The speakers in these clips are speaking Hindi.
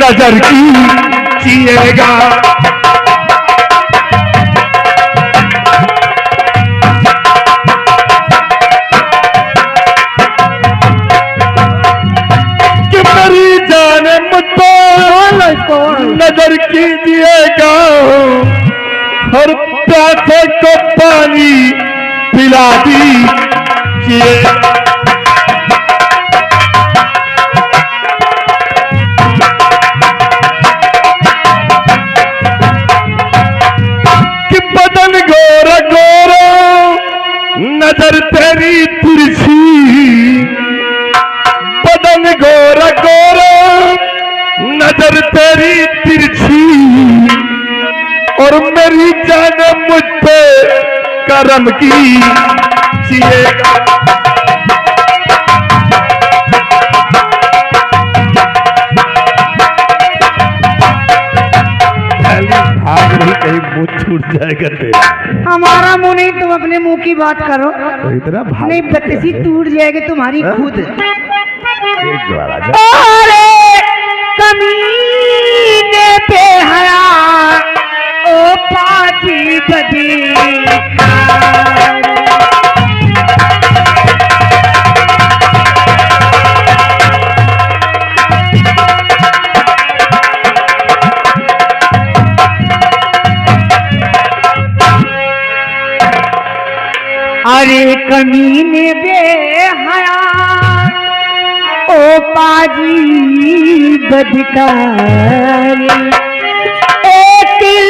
नजर की जिएगा। कि मेरी जान मुझको नजर कीजिएगा और प्यासे को पानी पिला दीजिए। कि बदन गोरा गोरा नजर तेरी तिरछी, बदन गोरा गोरा नजर तेरी तिरछी और मेरी जान मुझ पे करम कीजिएगा। भाग रही कहीं मुंह छूट जाएगा तेरा। हमारा मुंह नहीं, तुम अपने मुंह की बात करो। तो इतना भाग नहीं बत्ती टूट जाएगी तुम्हारी खुद। अरे कमीने पे हया ओ पापी बदी। अरे कमीने बेहया ओ पाजी बदकार, एक दिल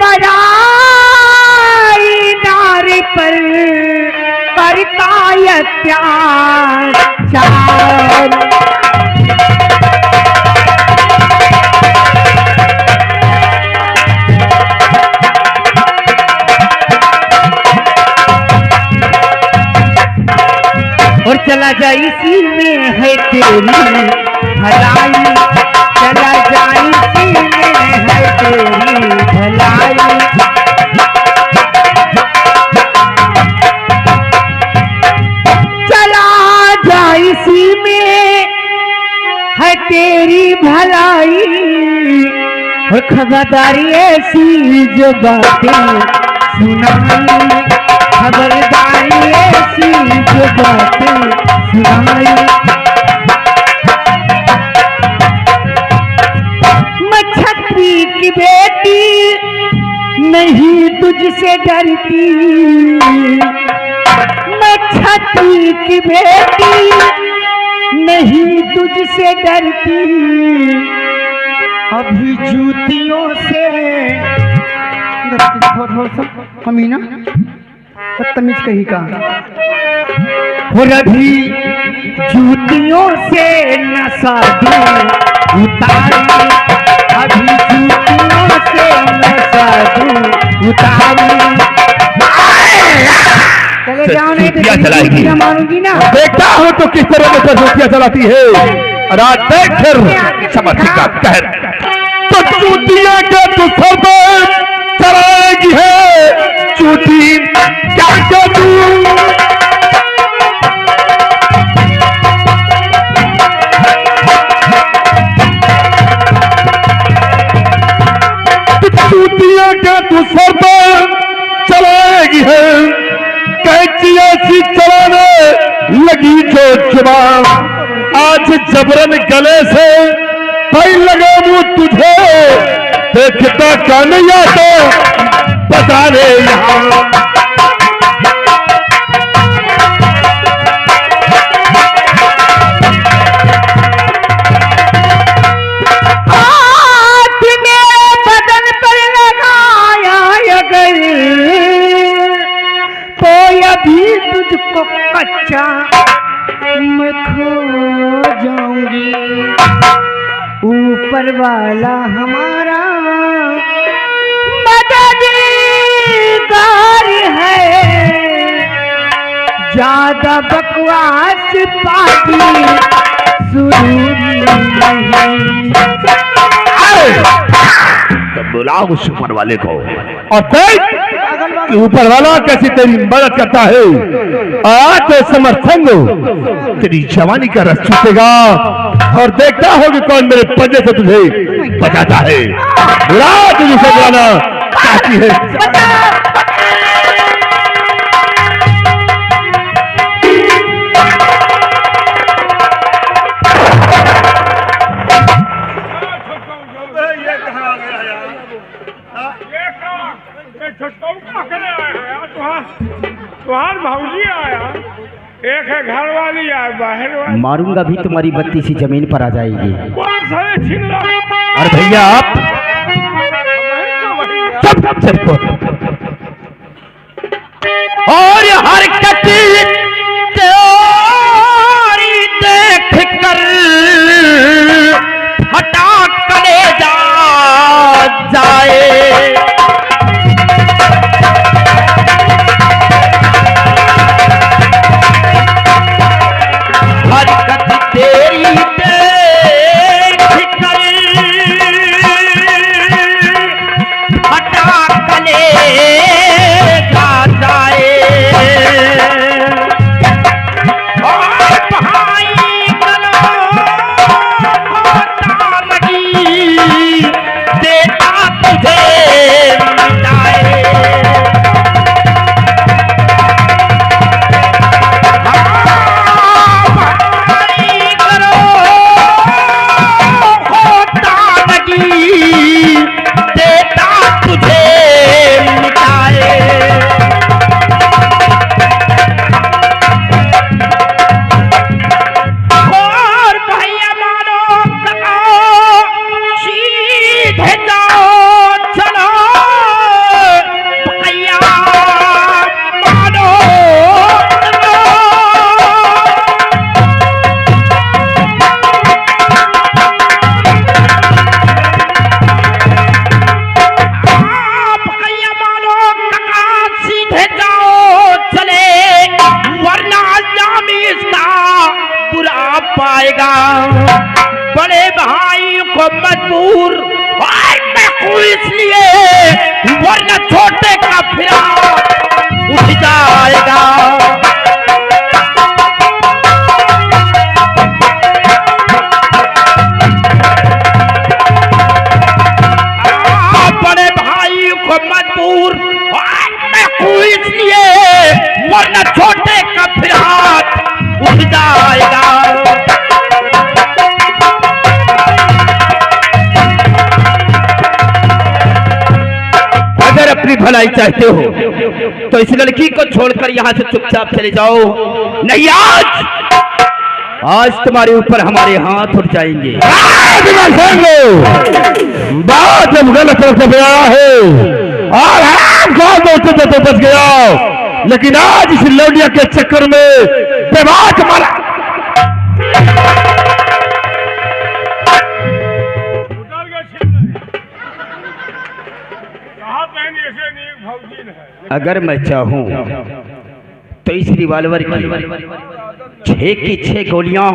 पराई नारी पर करता अत्याचार। और चला जा इसी में है तेरी भलाई, चला जा इसी में है तेरी भलाई। चला जा इसी में है तेरी भलाई और खबरदारी ऐसी जो बातें सुनाई, खबरदारी ऐसी जो बातें सुनाई। मैं छत्री की बेटी नहीं तुझसे डरती, मैं छत्री की बेटी नहीं तुझसे डरती। अभी जूतियों से अमीना बदतमीज कहीं का, और अभी जूतियों से नशा दूं उतारी, अभी जूतियों से नशा दूं उतारी। चले जाओ नहीं तो चलाएगी मारूंगी ना। देखता हूँ तो किस तरह से जूतियां चलाती है। रात देख फिर समझी का कहर तो जूतियां का तू सब चलाएगी है। जूती क्या करूं जूतियां का तू सब चलाएगी है। कैची ऐसी चलाने लगी जो जुबान, आज जबरन गले से भाई लगा मुंह तुझे। देखता क्या नहीं आता बता रे यहाँ। हाथ मेरे बदन पर लगाया अगर तो अभी तुझको कच्चा मैं खो जाऊंगी। ऊपर वाला हमारा मददगार है, ज्यादा बकवास पार्टी जरूरी नहीं। तो बुलाओ उस ऊपर वाले को और फिर कि ऊपर वाला कैसी तेरी मदद करता है। आज तो समर्थन हो, तेरी जवानी का रस चूसेगा और देखता हो कि कौन मेरे पंजे से तुझे बचाता है। रात तुझे जाना चाहती है। तुहार भाऊजी आया, एक है घर वाली आया, बाहर वाली। मारूंगा भी तुम्हारी बत्ती सी जमीन पर आ जाएगी। अरे भैया आप चुप और हरकत तेरी देख कर हटा कलेजा जाए। पाएगा बड़े भाई को मजबूर इसलिए वरना छोटे का फिरा उठ जाएगा। बड़े भाई को मजबूर इसलिए वरना छोटे का फिरा उठ जाएगा। अगर अपनी भलाई चाहते हो तो इस लड़की को छोड़कर यहाँ से चुपचाप चले जाओ, नहीं आज तुम्हारे ऊपर हमारे हाथ उठ जाएंगे। बात जब गलत तरफ से आया है और तो बच गया, लेकिन आज इस लौंडिया के चक्कर में बेबाक मारा। अगर मैं चाहूं तो इस रिवॉल्वर की 6 की 6 गोलियां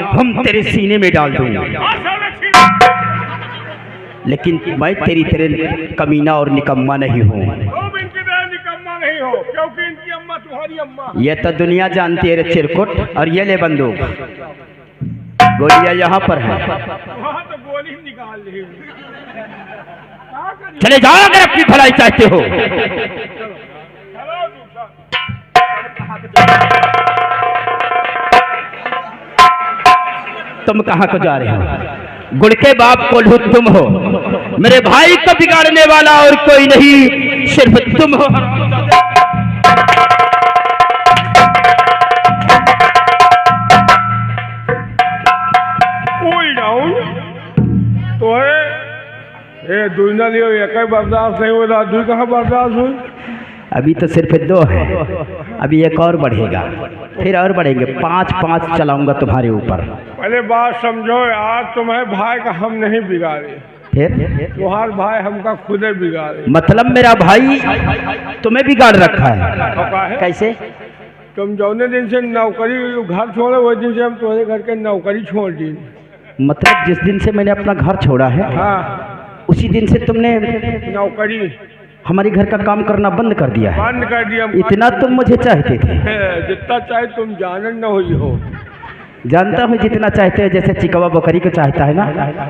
हम तेरे सीने में डाल दूंगा, लेकिन मैं तेरी तरह कमीना और निकम्मा नहीं हूँ। क्योंकि इनकी अम्मा तुम्हारी अम्मा। ये तो दुनिया जानती है रे चिरकुट। और ये ले बंदूक, गोलियां यहाँ पर है। वहाँ तो गोली निकाल ली। चले जाओ अगर अपनी भलाई चाहते हो। तुम कहाँ को जा रहे हो? गुड़ के बाप को लूट तुम हो, मेरे भाई को बिगाड़ने वाला और कोई नहीं, सिर्फ तुम हो। कूल डाउन तो है ये दुनिया लियो एक बर्दाश्त नहीं हो रहा, दूसरी कहाँ बर्दाश्त हुई। अभी तो सिर्फ 2 है, अभी एक और बढ़ेगा, फिर और बढ़ेंगे। 5-5 चलाऊंगा तुम्हारे ऊपर। पहले बात समझो, आज तुम्हारे भाई का हम नहीं बिगाड़े, फिर तुम्हार भाई हमका खुदे बिगाड़े। मतलब मेरा भाई तुम्हें बिगाड़ रखा है? कैसे? तुम जौने दिन से नौकरी घर छोड़े वही दिन से हम तुम्हारे घर के नौकरी छोड़ दी। मतलब जिस दिन से मैंने अपना घर छोड़ा है, हाँ, उसी दिन से तुमने नौकरी हमारे घर का काम करना बंद कर दिया है। बंद कर दिया। इतना तुम मुझे चाहते थे। जितना चाहे तुम जानन न हुई हो। जानता हूँ जितना चाहते हो, जैसे चिकवा बकरी को चाहता है ना,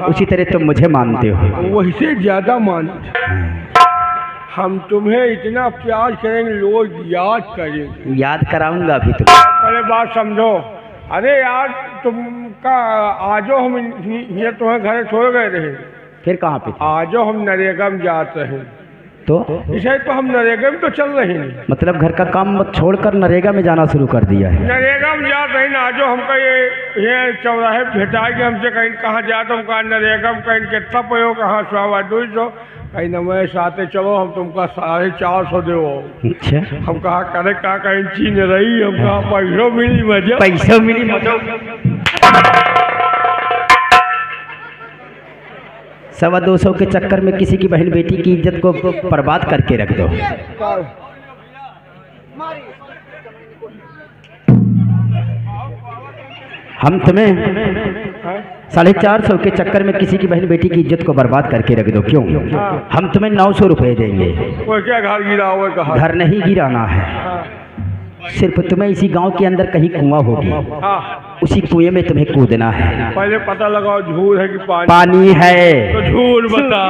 उसी तरह तुम मुझे मानते हो। वही से ज्यादा मान। हम तुम्हें इतना प्यार करेंगे, लोग याद करेंगे। याद कराऊंगा अभी तुम्हें। पहले बात समझो। अरे यार तुमका आजो हम ये तुम्हें घर छोड़ गए रहे, फिर कहाँ पे थे? आजो हम नरेगा में जाते हैं, तो इसे तो हम नरेगा में तो चल रहे हैं। मतलब घर का काम छोड़कर नरेगा में जाना शुरू कर दिया है। नरेगा में जाते हैं ना, आजो हमका ये चौराहे भेटा के हमसे कहीं कहाँ जाते, हम कहा नरेगा में कहीं कितना पयो, कहाँ 100-200 कहीं न मैं साथे चलो हम तुमका 450 दो। अच्छा, हम कहा करे का कहीं चीन रही, हम कहा पैसों मिली मजा। पैसा मिली मजा। 225 के चक्कर में किसी की बहन बेटी की इज्जत को बर्बाद करके रख दो। हम तुम्हें 450 के चक्कर में किसी की बहन बेटी की इज्जत को बर्बाद करके रख दो। क्यों? हम तुम्हें 900 रुपये देंगे। कोई क्या घर गिरा हुआ कहा? घर नहीं गिराना है, सिर्फ तुम्हें इसी गांव के अंदर कहीं कुआं होगी, उसी कुएं में तुम्हें कूदना है। पहले पता लगाओ झूठ है कि पानी? पानी है। तो झूठ बता।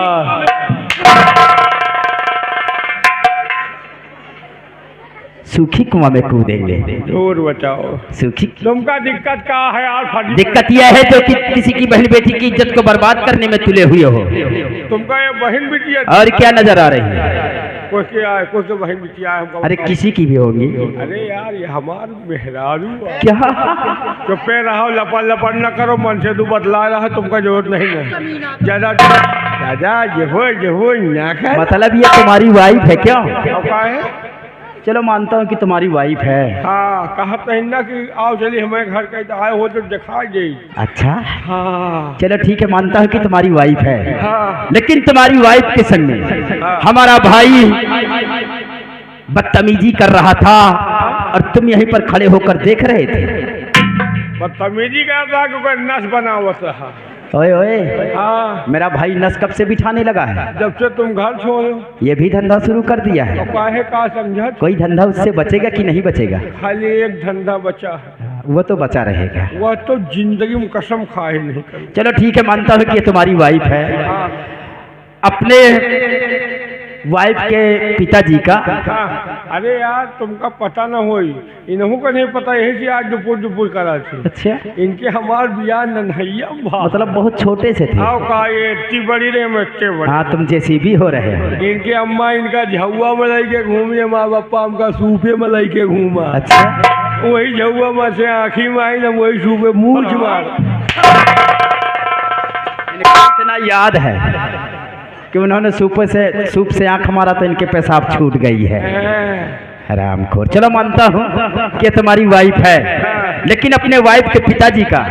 सूखी कुआं में कूदेंगे। झूठ बताओ। सूखी। तुमका दिक्कत क्या है यार? दिक्कत यह है जो कि किसी की बहन बेटी की इज्जत को बर्बाद करने में तुले हुए हो। तुमका ये बहन बिटिया और क्या नजर आ रही है? कोई क्या है? कोई तो बहन बिटिया है हमको। अरे किसी की भी होगी। अरे यार ये हमार मेहरारू है। क्या? चुप्पे रहो, लपड़ लपड़ न करो, मन से तू बतला रहा है, तुमका जरूरत नहीं है ज्यादा दादा। जो ना कर। मतलब ये तुम्हारी वाइफ है क्या? क्या है? चलो मानता हूँ कि तुम्हारी वाइफ है। हाँ, कहा तो ना कि आओ चलिए हमारे घर का आए हो तो दिखा दे। अच्छा हाँ चलो ठीक है, मानता हूँ कि तुम्हारी वाइफ है। हाँ। लेकिन तुम्हारी वाइफ के संग में हमारा भाई बदतमीजी कर रहा था और तुम यहीं पर खड़े होकर देख रहे थे। बदतमीजी कर रहा क्योंकि नस बना हुआ रहा। ओए ओए, हाँ, मेरा भाई नस कब से बिठाने लगा है? जब से तुम घर छोड़ो। ये भी धंधा शुरू कर दिया है। तो काहे का समझा? कोई धंधा उससे बचेगा कि नहीं बचेगा? खाली एक धंधा बचा है, वो तो बचा रहेगा। वह तो जिंदगी में कसम खाए नहीं कर। चलो ठीक है, मानता हूँ कि ये तुम्हारी वाइफ है। हाँ। अपने वाइफ के पिताजी का। हाँ। अरे यार तुमका पता न होई, इन्हों को नहीं पता, यही से आज दुपुर करा थी। अच्छा, इनके हमार बियाह नन्हैया मतलब बहुत छोटे से थे। आओ का ये इतनी बड़ी रे में इतने बड़ी। हाँ, तुम जैसी भी हो रहे हो। इनके अम्मा इनका झुआ में लाई के घूमिए, माँ बापा हमका सूफे में लाई के घूमा। अच्छा, वही झुआ में से आँखी में आई ना, वही सूफे मूछ मार। इतना याद है कि उन्होंने सूप से आंख मारा तो इनके पेशाब छूट गई है। हरामखोर। चलो मानता हूँ कि तुम्हारी वाइफ है, लेकिन अपने वाइफ के पिताजी का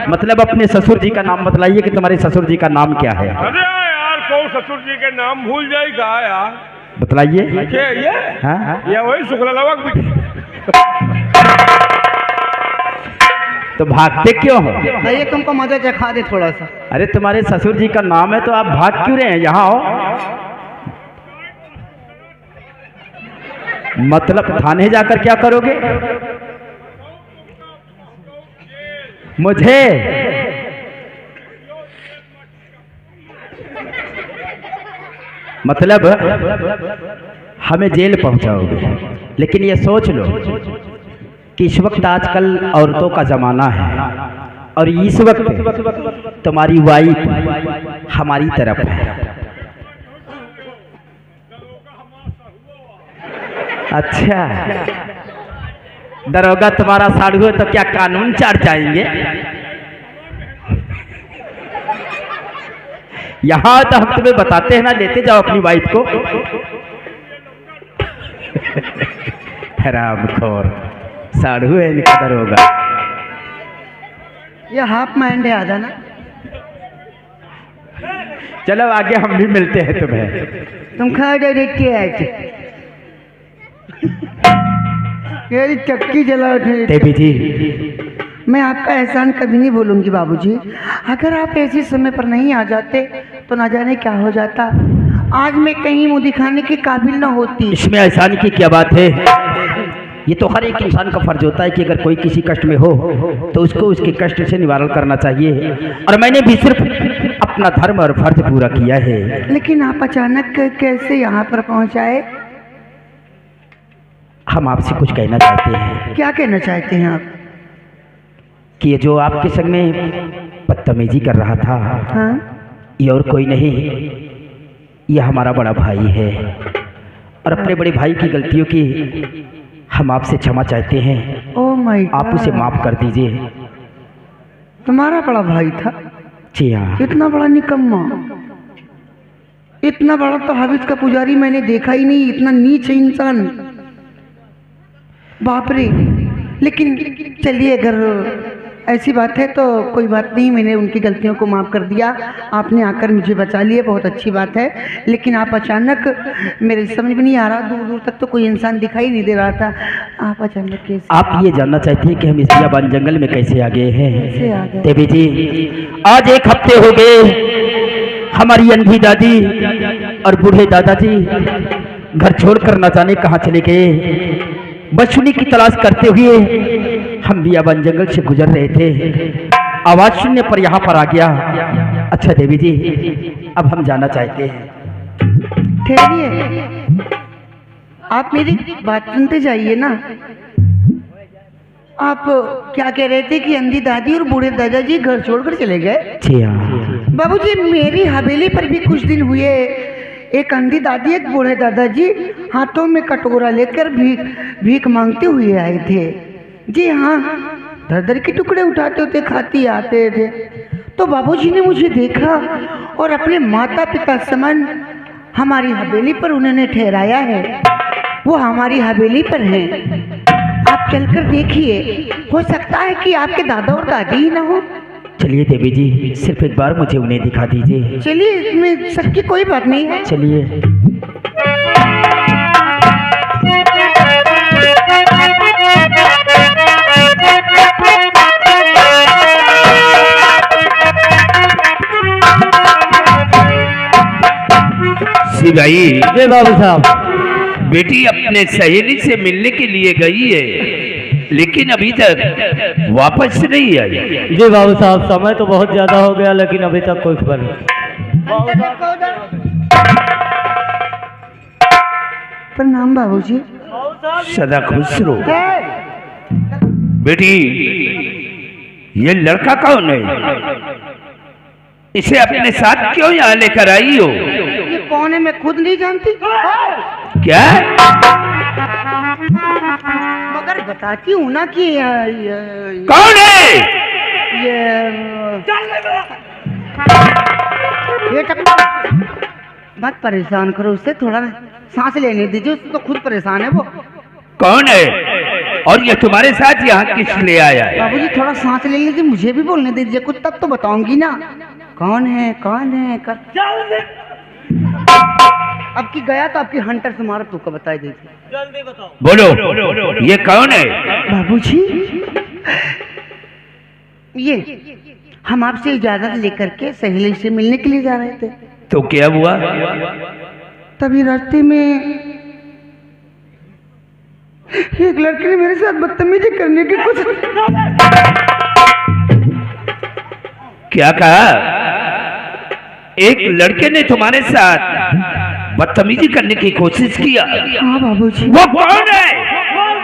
मतलब अपने ससुर जी का नाम बतलाइए कि तुम्हारे ससुर जी का नाम क्या है? अरे यार कौन ससुर जी के नाम भूल जाएगा यार? बतलाइए। ये वही शुक्ला। तो भागते क्यों हो? ये तुमको मजा चखा दे थोड़ा सा। अरे तुम्हारे ससुर जी का नाम है तो आप भाग क्यों रहे हैं? यहाँ आओ। मतलब थाने जाकर क्या करोगे? मुझे मतलब हमें जेल पहुंचाओगे, लेकिन ये सोच लो कि इस वक्त आजकल औरतों का ज़माना है और इस वक्त तुम्हारी वाइफ हमारी तरफ है। अच्छा, दरोगा तुम्हारा साड़ू है तो क्या कानून चाट जाएंगे? यहाँ तो हम तुम्हें बताते हैं ना, लेते जाओ अपनी वाइफ को। हरामखोर साड़ू है इनका दरोगा। ये हाफ माइंड है आधा ना। चलो आगे हम भी मिलते हैं तुम्हें। तुम खा डायरेक्ट के आए थे। ये चक्की जला उठे। देवी जी, मैं आपका एहसान कभी नहीं भूलूंगी बाबूजी। अगर आप ऐसे समय पर नहीं आ जाते तो ना जाने क्या हो जाता। आज मैं कहीं मुंह दिखाने के काबिल न होती। इसमें एहसान की क्या बात है? ये तो हर एक इंसान का फर्ज होता है कि अगर कोई किसी कष्ट में हो तो उसको उसके कष्ट से निवारण करना चाहिए, और मैंने भी सिर्फ अपना धर्म और फर्ज पूरा किया है। लेकिन आप अचानक कैसे यहाँ पर पहुँचाए? हम आपसे कुछ कहना चाहते हैं। क्या कहना चाहते हैं आप? कि ये जो आपके संग में बदतमीजी कर रहा था, हाँ? ये और कोई नहीं, ये हमारा बड़ा भाई है, और अपने बड़े भाई की गलतियों की हम आपसे क्षमा चाहते हैं। ओह माय गॉड, आप उसे माफ कर दीजिए। तुम्हारा बड़ा भाई था? जी हाँ। इतना बड़ा निकम्मा, इतना बड़ा तो हविज का पुजारी मैंने देखा ही नहीं, इतना नीच इंसान, बाप रे। लेकिन चलिए, अगर ऐसी बात है तो कोई बात नहीं, मैंने उनकी गलतियों को माफ़ कर दिया, आपने आकर मुझे बचा लिया, बहुत अच्छी बात है। लेकिन आप अचानक, मेरे समझ में नहीं आ रहा, दूर दूर तक तो कोई इंसान दिखाई नहीं दे रहा था, आप अचानक कैसे? आप ये जानना चाहते हैं कि हम इस बियाबान जंगल में कैसे आ गए हैं? कैसे आ गए? देवी जी, आज 1 हफ्ते हो गए हमारी अंधी दादी और बूढ़े दादाजी घर छोड़कर न जाने कहाँ चले गए। बछुनी की तलाश करते हुए हम बियाबान जंगल से गुजर रहे थे, आवाज सुनने पर यहाँ पर आ गया। अच्छा देवी जी, अब हम जाना चाहते हैं। ठहरिए, आप मेरी बात सुनते जाइए ना। आप क्या कह रहे थे कि अंधी दादी और बूढ़े दादाजी घर छोड़कर चले गए? जी हाँ बाबूजी, मेरी हवेली पर भी कुछ दिन हुए एक अंधी दादी, एक बूढ़े दादाजी हाथों में कटोरा लेकर भीख मांगते हुए आए थे। जी हाँ, दर दर के टुकड़े उठाते होते, खाती आते थे। तो बाबूजी ने मुझे देखा और अपने माता पिता समान हमारी हवेली पर उन्होंने ठहराया है। वो हमारी हवेली पर हैं, आप चलकर देखिए, हो सकता है कि आपके दादा और दादी ही ना हो। चलिए देवी जी, सिर्फ एक बार मुझे उन्हें दिखा दीजिए। चलिए, इसमें शक की कोई बात नहीं है। चलिए। सिवाई, जी बाबू साहब। बेटी अपने सहेली से मिलने के लिए गई है, लेकिन अभी तक वापस नहीं आई। जी बाबू साहब, समय तो बहुत ज्यादा हो गया, लेकिन अभी तक कोई खबर नहीं। प्रणाम बाबूजी। सदा खुश रहो। बेटी, ये लड़का कौन है? इसे अपने साथ क्यों यहाँ लेकर आई हो? ये कौन है मैं खुद नहीं जानती। क्या? मगर बताती हूँ ना कि कौन है? ये मत परेशान करो उससे, थोड़ा सांस लेने दीजिए, उससे तो खुद परेशान है वो। कौन है और ये तुम्हारे साथ यहाँ किस लिए आया है? बाबूजी थोड़ा सांस ले लीजिए, मुझे भी बोलने दीजिए कुछ, तब तो बताऊंगी ना कौन है कौन है अब की गया तो आपकी हंटर से मारा, तू का बताई दीजिए। जल्दी बताओ। बोलो, ये कौन है? बाबूजी, ये हम आपसे इजाजत लेकर के सहेली से मिलने के लिए जा रहे थे। तो क्या हुआ? तभी रास्ते में एक लड़के ने मेरे साथ बदतमीजी करने की कोशिश। क्या कहा? एक लड़के ने तुम्हारे साथ बदतमीजी करने की कोशिश किया? हाँ बाबूजी। वो कौन है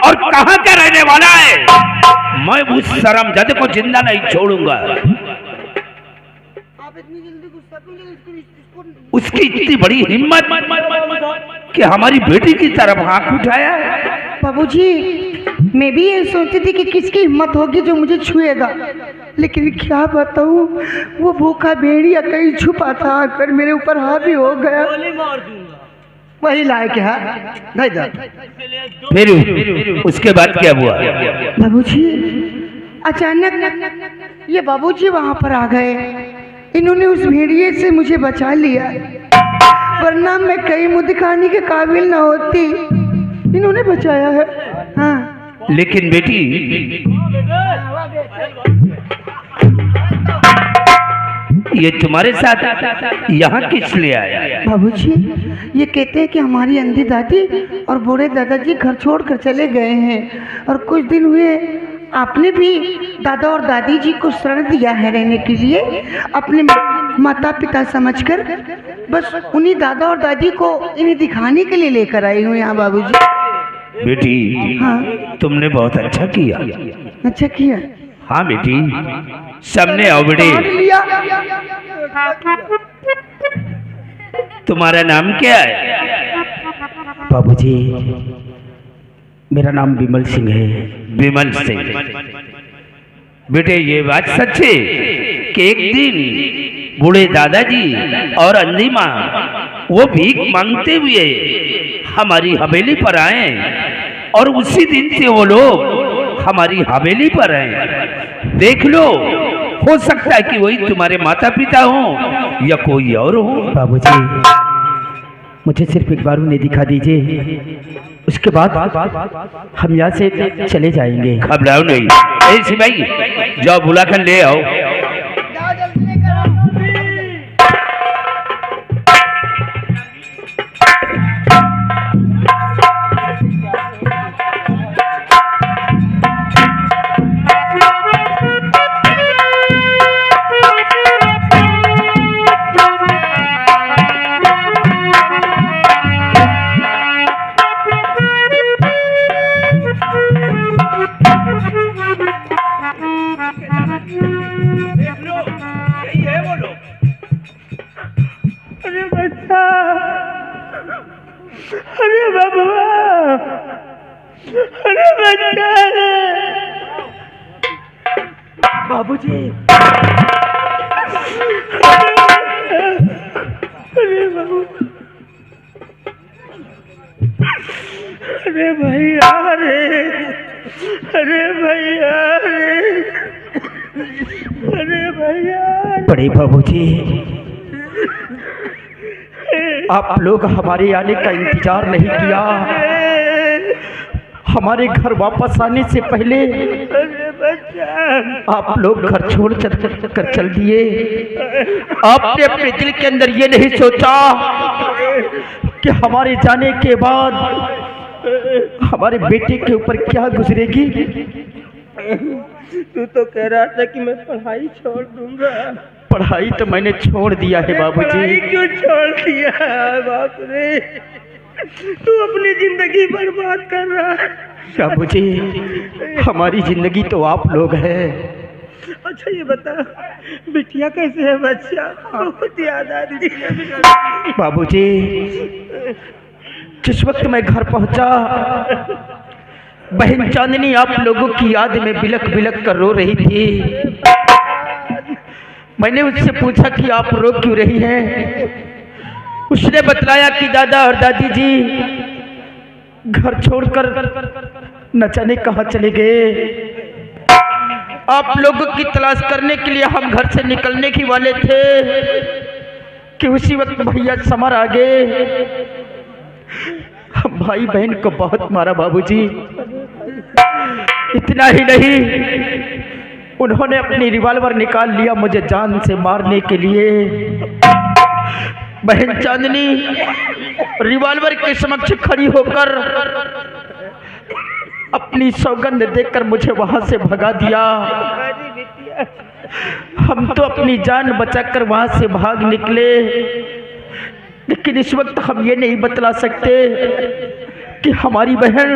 और कहाँ का रहने वाला है? मैं उस शर्मजादे को जिंदा नहीं छोड़ूंगा। आप इतनी जल्दी गुस्सा क्यों ले रहे हो? उसकी इतनी बड़ी हिम्मत कि हमारी बेटी की तरफ आंख उठाया। बाबूजी, मैं भी ये सोचती थी कि किसकी हिम्मत होगी जो मुझे छुएगा, लेकिन क्या बताऊं, वो भूखा भेड़िया कहीं छुपा था, आकर मेरे ऊपर हावी हो गया। मार दूंगा। वही लायक है। फिर उसके बाद क्या हुआ? बाबूजी, अचानक ये बाबूजी वहां पर आ गए, इन्होंने उस भेड़िए से मुझे बचा लिया, वरना मैं कहीं मुंह दिखाने के काबिल ना होती। इन्होंने बचाया है। हाँ। लेकिन बेटी, ये तुम्हारे साथ यहाँ किस लिए आया? बाबूजी, ये कहते हैं कि हमारी अंधी दादी और बूढ़े दादाजी घर छोड़कर चले गए हैं और कुछ दिन हुए आपने भी दादा और दादी जी को शरण दिया है रहने के लिए, अपने माता पिता समझकर। बस उन्हीं दादा और दादी को इन्हें दिखाने के लिए लेकर आई हूँ यहाँ बाबूजी। बेटी, हाँ। तुमने बहुत अच्छा किया। अच्छा किया। हाँ बेटी, सबने आओ बेटे। तुम्हारा नाम क्या है? बाबूजी, मेरा नाम विमल सिंह है। विमल सिंह। बेटे, ये बात सच है कि एक दिन बूढ़े दादाजी और अंधी माँ वो भीख मांगते हुए हमारी हवेली पर आए और उसी दिन से वो लोग हमारी हवेली पर आए। देख लो, हो सकता है कि वही तुम्हारे माता पिता हो या कोई और हो। बाबूजी, मुझे सिर्फ एक बार उन्हें दिखा दीजिए, उसके बाद हम यहाँ से चले जाएंगे। घबराओ नहीं। ए सिपाही, जाओ बुला कर ले आओ। अरे बच्चा, अरे बाबा, अरे बच्चा। बाबूजी, अरे बाबू, अरे भैया रे, अरे भैया रे, अरे भैया। बड़े बाबूजी, आप लोग हमारे आने का इंतजार नहीं किया। हमारे घर वापस आने से पहले आप लोग घर छोड़ कर चल दिए। आपने अपने दिल के अंदर ये नहीं सोचा कि हमारे जाने के बाद हमारे बेटे के ऊपर क्या गुजरेगी। तू तो कह रहा था कि मैं पढ़ाई छोड़ दूंगा। पढ़ाई तो मैंने छोड़ दिया है बाबूजी। पढ़ाई क्यों छोड़ दिया? बाप रे, तू अपनी जिंदगी बर्बाद कर रहा है। बाबूजी, हमारी जिंदगी तो आप लोग हैं। अच्छा ये बता, बिटिया कैसे है? बच्चा बहुत याद आ रही है। बाबूजी, जिस वक्त मैं घर पहुंचा, बहन चांदनी आप लोगों की याद में बिलक बिलक कर रो रही थी। मैंने उससे पूछा कि आप रो क्यों रही हैं? उसने बतलाया कि दादा और दादी जी घर छोड़कर न जाने कहाँ चले गए। आप लोगों की तलाश करने के लिए हम घर से निकलने ही वाले थे कि उसी वक्त भैया समर आ गए। हम भाई बहन को बहुत मारा बाबूजी। इतना ही नहीं, उन्होंने अपनी रिवॉल्वर निकाल लिया मुझे जान से मारने के लिए। बहन चांदनी रिवॉल्वर के समक्ष खड़ी होकर अपनी सौगंध देकर मुझे वहां से भगा दिया। हम तो अपनी जान बचाकर वहां से भाग निकले, लेकिन इस वक्त हम ये नहीं बतला सकते कि हमारी बहन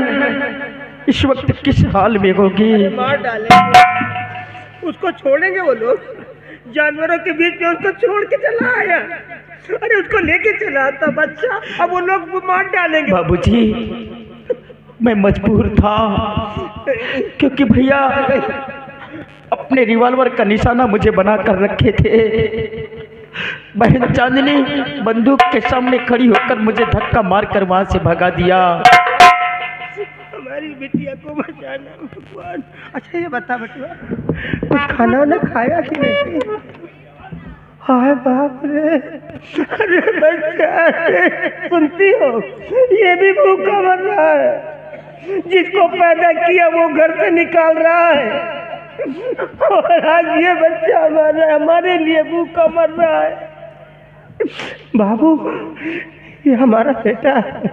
इस वक्त किस हाल में होगी। मार डालेंगे, उसको छोड़ेंगे वो लोग। जानवरों के बीच में उसको छोड़ के चला आया। अरे उसको लेके चला था बच्चा, अब वो लोग मार डालेंगे। बाबूजी, मैं मजबूर था क्योंकि भैया अपने रिवॉल्वर का निशाना मुझे बना कर रखे थे। बहन चांदनी बंदूक के सामने खड़ी होकर मुझे धक्का मारकर वहां से भगा दिया। हमारी बिटिया को बचाना भगवान। अच्छा ये बता बटुआ, कुछ खाना ना खाया कि नहीं? हाय बाप रे, अरे बच्चा सुनती हो, ये भी भूखा मर रहा है। जिसको पैदा किया वो घर से निकाल रहा है। और आज ये बच्चा हमारे लिए भूखा मर रहा है। बाबू, ये हमारा बेटा है,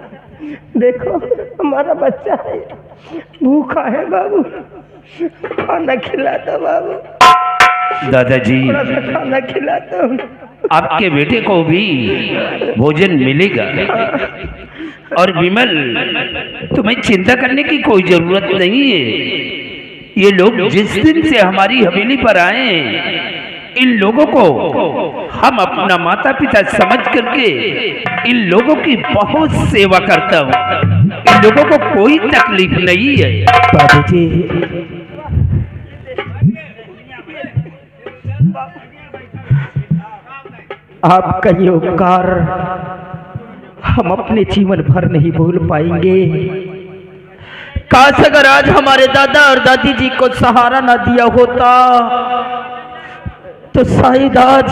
देखो हमारा बच्चा है, भूखा है बाबू, खाना खिला दो बाबू, दादाजी थोड़ा सा खाना खिला दो। आपके बेटे को भी भोजन मिलेगा। और विमल, तुम्हें चिंता करने की कोई जरूरत नहीं है। ये लोग जिस दिन से हमारी हवेली पर आए हैं, इन लोगों को हम अपना माता पिता समझ करके इन लोगों की बहुत सेवा करता हूँ। इन लोगों को कोई तकलीफ नहीं है। बाबूजी, आपका ये उपकार हम अपने जीवन भर नहीं भूल पाएंगे। काश अगर आज हमारे दादा और दादी जी को सहारा ना दिया होता तो शायद आज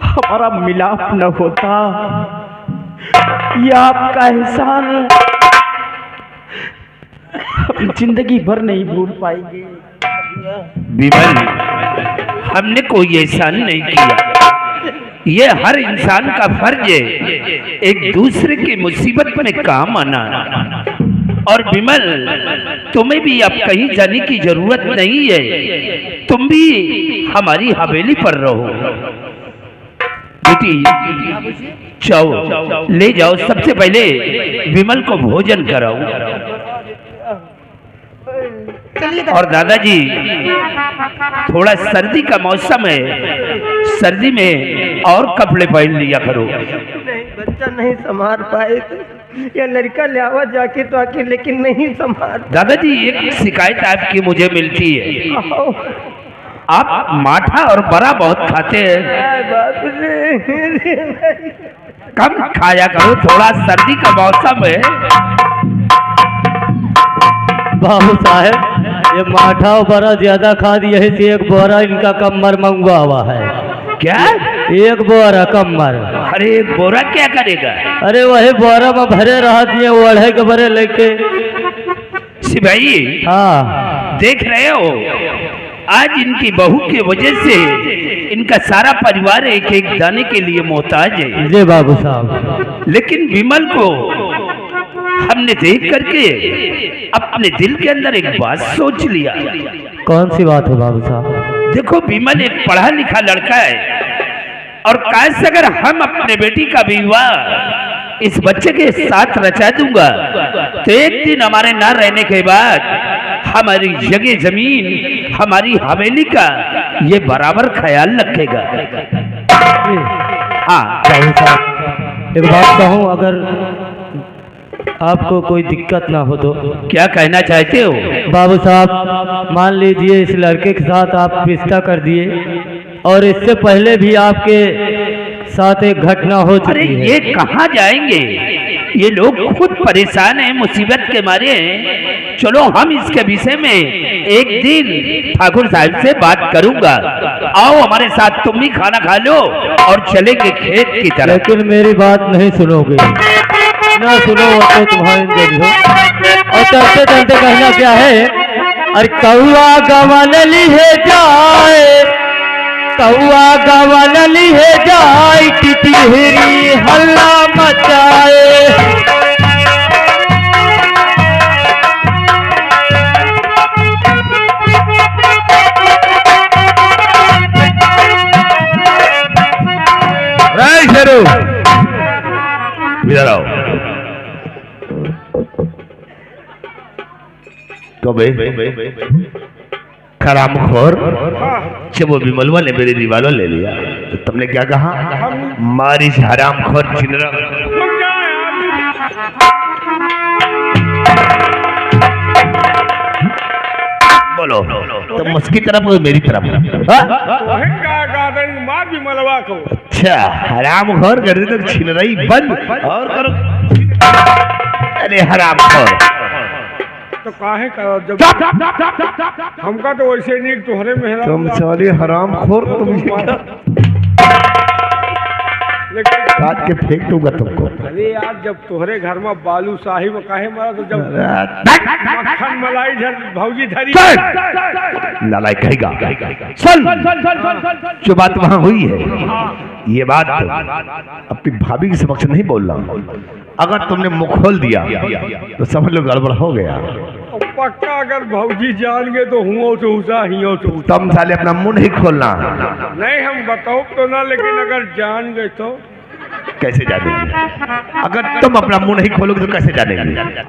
हमारा मिलाप न होता। यह आपका एहसान हम जिंदगी भर नहीं भूल पाएंगे। विमल, हमने कोई एहसान नहीं किया। ये हर इंसान का फर्ज है एक दूसरे की मुसीबत में काम आना। और विमल, तुम्हें भी अब कहीं जाने की जरूरत नहीं है। तुम भी हमारी हवेली पर रहो। बेटी, जाओ, ले जाओ, सबसे पहले विमल को भोजन कराओ। और दादाजी, थोड़ा सर्दी का मौसम है, सर्दी में और कपड़े पहन लिया करो। नहीं, बच्चा नहीं संभाल पाए तो या लड़का ले आवा जाके तो आके, लेकिन नहीं संभाल। दादाजी, एक शिकायत आपकी मुझे मिलती है। आप माठा और बड़ा बहुत खाते हैं। बाप रे, कम खाया करो, थोड़ा सर्दी का मौसम है। बाबू साहब, ये माठा बड़ा ज्यादा खा दिए से एक बोरा इनका कम्मर मंगवा हुआ है। क्या? एक बोरा कम्मर। अरे एक बोरा क्या करेगा? अरे वही बोरा में भरे रहा दिए, वो अढ़ाई के भरे लेके। सिपाही, हाँ, देख रहे हो, आज इनकी बहू की वजह से इनका सारा परिवार एक एक दाने के लिए मोहताज है। जी बाबू साहब। लेकिन विमल को हमने देख करके अपने दिल के अंदर एक बात सोच लिया। कौन सी बात है बाबू साहब? देखो, विमल एक पढ़ा लिखा लड़का है और काश अगर हम अपने बेटी का विवाह इस बच्चे के साथ रचा दूंगा तो एक दिन हमारे ना रहने के बाद हमारी जगह जमीन, हमारी हवेली का ये बराबर ख्याल रखेगा। हाँ बाबू साहब, एक बात कहूँ, अगर आपको कोई दिक्कत ना हो तो? क्या कहना चाहते हो? बाबू साहब, मान लीजिए इस लड़के के साथ आप रिश्ता कर दिए और इससे पहले भी आपके साथ एक घटना हो अरे चुकी ये है। कहाँ जाएंगे? ये लोग खुद परेशान हैं, मुसीबत के मारे हैं। चलो हम इसके विषय में एक दिन ठाकुर साहब से बात करूंगा। आओ हमारे साथ, तुम भी खाना खा लो और चलेंगे खेत की तरफ। लेकिन मेरी बात नहीं सुनोगे। ना सुनो तो तुम्हारी देरी हो। और चलते चलते कहना क्या है? अरे कौआ गवन लिए जाए, कौआ गवन लिए जाए, टिटहरी हल्ला मचाए। इधर आओ। तो हरामखोर, जब वो विमलवा ने मेरे रिवाल्वर ले लिया तो तुमने क्या कहा? मारी हरामखोर चिनरा। बोलो, तुम उसकी तरफ हो मेरी तरफ? मार भी मलवा को। अच्छा, हरामखोर कर दे तो छिनराई बंद और करो। अरे हरामखोर, तो काहे करो? जब हमका तो वैसे नहीं, तुम्हारे मेहरा तुम साले हरामखोर, तुम लेकिन काट के फेंक दूंगा तुमको। अरे यार जब तुम्हारे घर में बालू शाही में काहे मारा तो जब मक्खन मलाई भौजी धरी नालायक कहेगा। चल जो बात वहां हुई है ये बात अपनी भाभी के समक्ष नहीं बोल रहा। अगर तुमने मुंह खोल दिया तो समझ लो गड़बड़ हो गया। पक्का अगर भौजी जान गए तो हुओ तो उसा हियो तो तुम साले अपना मुंह नहीं खोलना। नहीं हम बताओ तो ना, लेकिन अगर जान गए तो कैसे जानेंगे? अगर तुम अपना मुंह नहीं खोलोगे तो कैसे जानेंगे?